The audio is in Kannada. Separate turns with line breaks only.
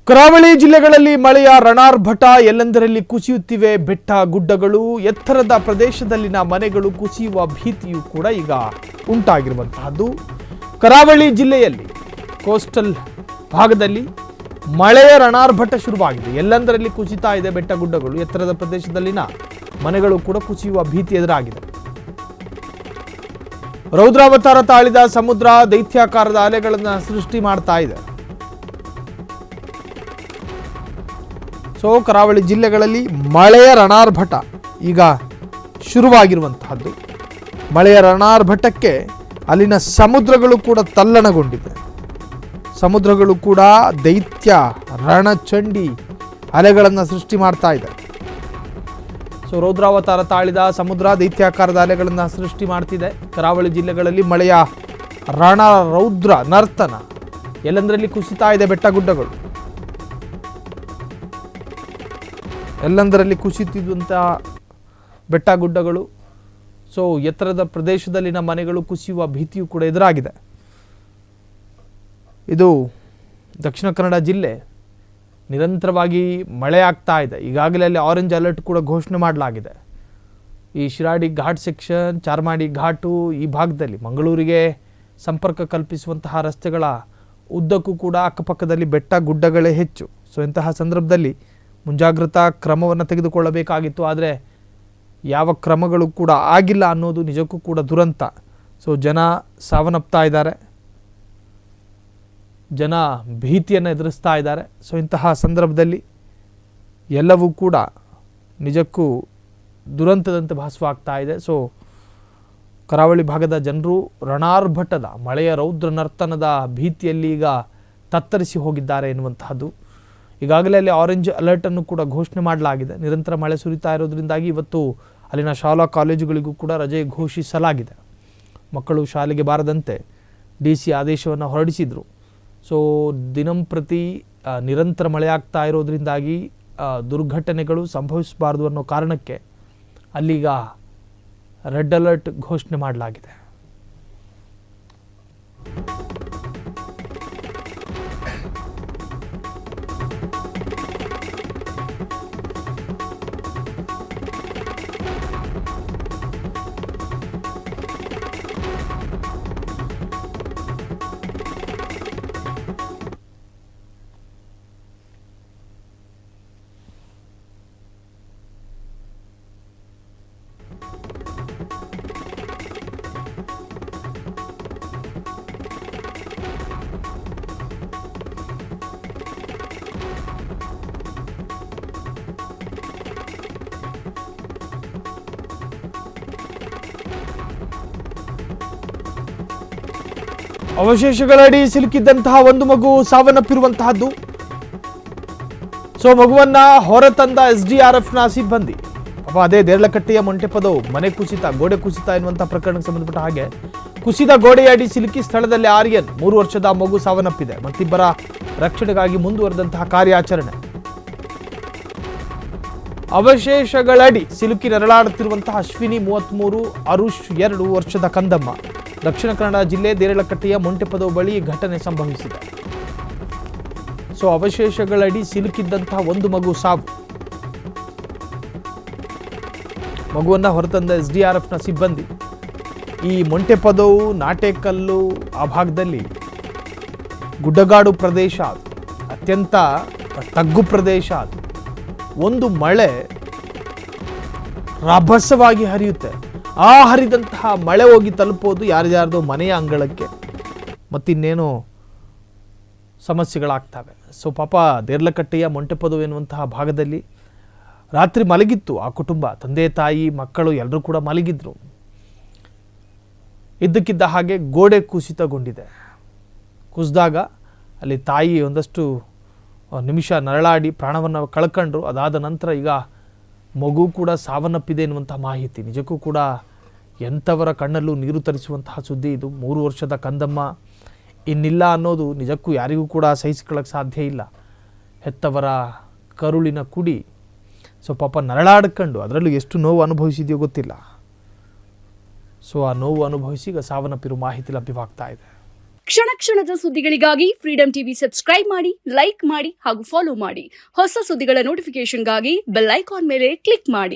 ಕರಾವಳಿ ಜಿಲ್ಲೆಗಳಲ್ಲಿ ಮಳೆಯ ರಣಾರ್ಭಟ ಎಲ್ಲೆಂದರಲ್ಲಿ ಕುಸಿಯುತ್ತಿವೆ. ಬೆಟ್ಟ ಗುಡ್ಡಗಳು, ಎತ್ತರದ ಪ್ರದೇಶದಲ್ಲಿನ ಮನೆಗಳು ಕುಸಿಯುವ ಭೀತಿಯೂ ಕೂಡ ಈಗ ಉಂಟಾಗಿರುವಂತಹದ್ದು. ಕರಾವಳಿ ಜಿಲ್ಲೆಯಲ್ಲಿ ಕೋಸ್ಟಲ್ ಭಾಗದಲ್ಲಿ ಮಳೆಯ ರಣಾರ್ಭಟ ಶುರುವಾಗಿದೆ. ಎಲ್ಲೆಂದರಲ್ಲಿ ಕುಸಿತಾ ಇದೆ ಬೆಟ್ಟ ಗುಡ್ಡಗಳು, ಎತ್ತರದ ಪ್ರದೇಶದಲ್ಲಿನ ಮನೆಗಳು ಕೂಡ ಕುಸಿಯುವ ಭೀತಿ ಎದುರಾಗಿದೆ. ರೌದ್ರಾವತಾರ ತಾಳಿದ ಸಮುದ್ರ ದೈತ್ಯಾಕಾರದ ಅಲೆಗಳನ್ನು ಸೃಷ್ಟಿ ಮಾಡ್ತಾ ಇದೆ. ಕರಾವಳಿ ಜಿಲ್ಲೆಗಳಲ್ಲಿ ಮಳೆಯ ರಣಾರ್ಭಟ ಈಗ ಶುರುವಾಗಿರುವಂತಹದ್ದು. ಮಳೆಯ ರಣಾರ್ಭಟಕ್ಕೆ ಅಲ್ಲಿನ ಸಮುದ್ರಗಳು ಕೂಡ ತಲ್ಲಣಗೊಂಡಿವೆ. ಸಮುದ್ರಗಳು ಕೂಡ ದೈತ್ಯ ರಣಚಂಡಿ ಅಲೆಗಳನ್ನು ಸೃಷ್ಟಿ ಮಾಡ್ತಾ ಇದೆ. ರೌದ್ರಾವತಾರ ತಾಳಿದ ಸಮುದ್ರ ದೈತ್ಯಾಕಾರದ ಅಲೆಗಳನ್ನು ಸೃಷ್ಟಿ ಮಾಡ್ತಿದೆ. ಕರಾವಳಿ ಜಿಲ್ಲೆಗಳಲ್ಲಿ ಮಳೆಯ ರೌದ್ರ ನರ್ತನ ಎಲ್ಲೆಂದರಲ್ಲಿ ಕುಸಿತಾ ಇದೆ. ಬೆಟ್ಟ ಗುಡ್ಡಗಳು ಎಲ್ಲೆಂದರಲ್ಲಿ ಕುಸಿಯುತ್ತಿದ್ದಂತಹ ಬೆಟ್ಟ ಗುಡ್ಡಗಳು, ಎತ್ತರದ ಪ್ರದೇಶದಲ್ಲಿನ ಮನೆಗಳು ಕುಸಿಯುವ ಭೀತಿಯೂ ಕೂಡ ಎದುರಾಗಿದೆ. ಇದು ದಕ್ಷಿಣ ಕನ್ನಡ ಜಿಲ್ಲೆ ನಿರಂತರವಾಗಿ ಮಳೆ ಆಗ್ತಾ ಇದೆ. ಈಗಾಗಲೇ ಅಲ್ಲಿ ಆರೆಂಜ್ ಅಲರ್ಟ್ ಕೂಡ ಘೋಷಣೆ ಮಾಡಲಾಗಿದೆ. ಈ ಶಿರಾಡಿ ಘಾಟ್ ಸೆಕ್ಷನ್, ಚಾರ್ಮಾಡಿ ಘಾಟು ಈ ಭಾಗದಲ್ಲಿ ಮಂಗಳೂರಿಗೆ ಸಂಪರ್ಕ ಕಲ್ಪಿಸುವಂತಹ ರಸ್ತೆಗಳ ಉದ್ದಕ್ಕೂ ಕೂಡ ಅಕ್ಕಪಕ್ಕದಲ್ಲಿ ಬೆಟ್ಟ ಗುಡ್ಡಗಳೇ ಹೆಚ್ಚು. ಇಂತಹ ಸಂದರ್ಭದಲ್ಲಿ ಮುಂಜಾಗ್ರತಾ ಕ್ರಮವನ್ನು ತೆಗೆದುಕೊಳ್ಳಬೇಕಾಗಿತ್ತು. ಆದರೆ ಯಾವ ಕ್ರಮಗಳು ಕೂಡ ಆಗಿಲ್ಲ ಅನ್ನೋದು ನಿಜಕ್ಕೂ ಕೂಡ ದುರಂತ. ಜನ ಸಾವನ್ನಪ್ತಾ ಇದ್ದಾರೆ, ಜನ ಭೀತಿಯನ್ನು ಎದುರಿಸ್ತಾ ಇದ್ದಾರೆ. ಇಂತಹ ಸಂದರ್ಭದಲ್ಲಿ ಎಲ್ಲವೂ ಕೂಡ ನಿಜಕ್ಕೂ ದುರಂತದಂತೆ ಭಾಸವಾಗ್ತಾ ಇದೆ. ಕರಾವಳಿ ಭಾಗದ ಜನರು ರಣಾರ್ಭಟದ ಮಳೆಯ ರೌದ್ರ ನರ್ತನದ ಭೀತಿಯಲ್ಲಿ ಈಗ ತತ್ತರಿಸಿ ಹೋಗಿದ್ದಾರೆ ಎನ್ನುವಂತಹದ್ದು. ಈಗಾಗಲೇ ಅಲ್ಲಿ ಆರೆಂಜ್ ಅಲರ್ಟನ್ನು ಕೂಡ ಘೋಷಣೆ ಮಾಡಲಾಗಿದೆ. ನಿರಂತರ ಮಳೆ ಸುರಿತಾ ಇರೋದ್ರಿಂದಾಗಿ ಇವತ್ತು ಅಲ್ಲಿನ ಶಾಲಾ ಕಾಲೇಜುಗಳಿಗೂ ಕೂಡ ರಜೆ ಘೋಷಿಸಲಾಗಿದೆ. ಮಕ್ಕಳು ಶಾಲೆಗೆ ಬಾರದಂತೆ DC ಆದೇಶವನ್ನು ಹೊರಡಿಸಿದರು. ದಿನಂಪ್ರತಿ ನಿರಂತರ ಮಳೆ ಆಗ್ತಾ ಇರೋದ್ರಿಂದಾಗಿ ದುರ್ಘಟನೆಗಳು ಸಂಭವಿಸಬಾರದು ಅನ್ನೋ ಕಾರಣಕ್ಕೆ ಅಲ್ಲೀಗ ರೆಡ್ ಅಲರ್ಟ್ ಘೋಷಣೆ ಮಾಡಲಾಗಿದೆ. ಅವಶೇಷಗಳಡಿ ಸಿಲುಕಿದ್ದಂತಹ ಒಂದು ಮಗು ಸಾವನ್ನಪ್ಪಿರುವಂತಹದ್ದು. ಮಗುವನ್ನ ಹೊರತಂದ SDRFನ ಸಿಬ್ಬಂದಿ. ಅದೇ ದೇರ್ಲಕಟ್ಟೆಯ ಮೊಂಟೆಪದವು ಮನೆ ಕುಸಿತ, ಗೋಡೆ ಕುಸಿತ ಎನ್ನುವಂತಹ ಪ್ರಕರಣಕ್ಕೆ ಸಂಬಂಧಪಟ್ಟ ಹಾಗೆ ಕುಸಿದ ಗೋಡೆಯಡಿ ಸಿಲುಕಿ ಸ್ಥಳದಲ್ಲಿ ಆರ್ಯನ್ 3 ವರ್ಷದ ಮಗು ಸಾವನ್ನಪ್ಪಿದೆ. ಮತ್ತಿಬ್ಬರ ರಕ್ಷಣೆಗಾಗಿ ಮುಂದುವರೆದಂತಹ ಕಾರ್ಯಾಚರಣೆ. ಅವಶೇಷಗಳಡಿ ಸಿಲುಕಿ ನರಳಾಡುತ್ತಿರುವಂತಹ ಅಶ್ವಿನಿ 33, ಅರುಷ್ 2 ವರ್ಷದ ಕಂದಮ್ಮ. ದಕ್ಷಿಣ ಕನ್ನಡ ಜಿಲ್ಲೆ ದೇರಳಕಟ್ಟೆಯ ಮೊಂಟೆಪದವು ಬಳಿ ಘಟನೆ ಸಂಭವಿಸಿದೆ. ಅವಶೇಷಗಳಡಿ ಸಿಲುಕಿದ್ದಂತಹ ಒಂದು ಮಗು ಸಾವು. ಮಗುವನ್ನ ಹೊರತಂದ SDRFನ ಸಿಬ್ಬಂದಿ. ಈ ಮೊಂಟೆಪದವು, ನಾಟೆಕಲ್ಲು ಆ ಭಾಗದಲ್ಲಿ ಗುಡ್ಡಗಾಡು ಪ್ರದೇಶ, ಅತ್ಯಂತ ತಗ್ಗು ಪ್ರದೇಶ. ಒಂದು ಮಳೆ ರಭಸವಾಗಿ ಹರಿಯುತ್ತೆ. ಆ ಹರಿದಂತಹ ಮಳೆ ಹೋಗಿ ತಲುಪೋದು ಯಾರ್ಯಾರ್ದೋ ಮನೆಯ ಅಂಗಳಕ್ಕೆ, ಮತ್ತಿನ್ನೇನೋ ಸಮಸ್ಯೆಗಳಾಗ್ತವೆ. ಪಾಪ ದೇರ್ಲಕಟ್ಟೆಯ ಮೊಂಟೆಪದವು ಎನ್ನುವಂತಹ ಭಾಗದಲ್ಲಿ ರಾತ್ರಿ ಮಲಗಿತ್ತು ಆ ಕುಟುಂಬ. ತಂದೆ ತಾಯಿ ಮಕ್ಕಳು ಎಲ್ಲರೂ ಕೂಡ ಮಲಗಿದ್ರು. ಇದ್ದಕ್ಕಿದ್ದ ಹಾಗೆ ಗೋಡೆ ಕುಸಿತಗೊಂಡಿದೆ. ಕುಸಿದಾಗ ಅಲ್ಲಿ ತಾಯಿ ಒಂದಷ್ಟು ನಿಮಿಷ ನರಳಾಡಿ ಪ್ರಾಣವನ್ನು ಕಳ್ಕೊಂಡ್ರು. ಅದಾದ ನಂತರ ಈಗ ಮಗು ಕೂಡ ಸಾವನ್ನಪ್ಪಿದೆ ಎನ್ನುವಂತಹ ಮಾಹಿತಿ. ನಿಜಕ್ಕೂ ಕೂಡ ಎಂಥವರ ಕಣ್ಣಲ್ಲೂ ನೀರು ತರಿಸುವಂತಹ ಸುದ್ದಿ ಇದು. 3 ವರ್ಷದ ಕಂದಮ್ಮ ಇನ್ನಿಲ್ಲ ಅನ್ನೋದು ನಿಜಕ್ಕೂ ಯಾರಿಗೂ ಕೂಡ ಸಹಿಸಿಕೊಳ್ಳಕ್ಕೆ ಸಾಧ್ಯ ಇಲ್ಲ. ಹೆತ್ತವರ ಕರುಳಿನ ಕುಡಿ. ಪಾಪ ನರಳಾಡ್ಕೊಂಡು ಅದರಲ್ಲೂ ಎಷ್ಟು ನೋವು ಅನುಭವಿಸಿದೆಯೋ ಗೊತ್ತಿಲ್ಲ. ಆ ನೋವು ಅನುಭವಿಸಿ ಈಗ ಸಾವನ್ನಪ್ಪಿರುವ ಮಾಹಿತಿ ಲಭ್ಯವಾಗ್ತಾ ಇದೆ.
ಕ್ಷಣ ಕ್ಷಣದ ಸುದ್ದಿಗಳಿಗಾಗಿ ಫ್ರೀಡಂ ಟಿವಿ ಸಬ್ಸ್ಕ್ರೈಬ್ ಮಾಡಿ, ಲೈಕ್ ಮಾಡಿ ಹಾಗೂ ಫಾಲೋ ಮಾಡಿ. ಹೊಸ ಸುದ್ದಿಗಳ ನೋಟಿಫಿಕೇಶನ್ಗಾಗಿ ಬೆಲ್ ಐಕಾನ್ ಮೇಲೆ ಕ್ಲಿಕ್ ಮಾಡಿ.